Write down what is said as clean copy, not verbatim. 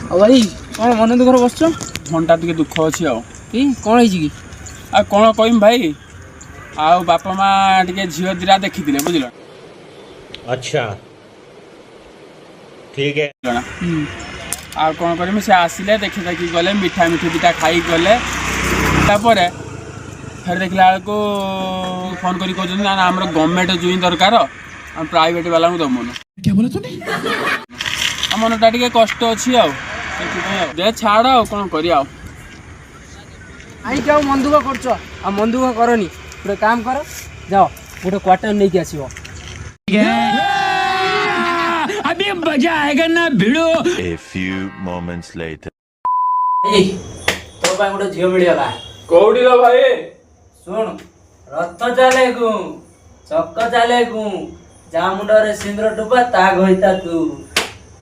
भाई कौन मन दुख बस मनटा टे दुख अच्छी कौन है आ कौन कहम भाई आ बापा माँ टे झील दिटा देखी बुझल। अच्छा ठीक है। आ कौन करमी से आसिले देखी देखी गले मिठा मिठी दिटा खाई गले तापर फिर देखला बेलू फोन कर कहते ना आम गवर्नमेंट जुई दरकार आम प्राइवेट वाला दमुन क्या बोला तूने मनटा टे कष्ट अच्छी दे छाड़ आ कौन कर आई जाओ मन दुख कर मन दुख करनी गोटे काम कर जाओ गोटे क्वार्टर नहीं के आसो अभी मजा आएगा ना भिड़ो। A few moments later. तो गोटे झील मिलगला कौड़ी भाई शुण रथ चले गु चक चले गु जा मुंडरे सिंदूर टुपा ता गईता तू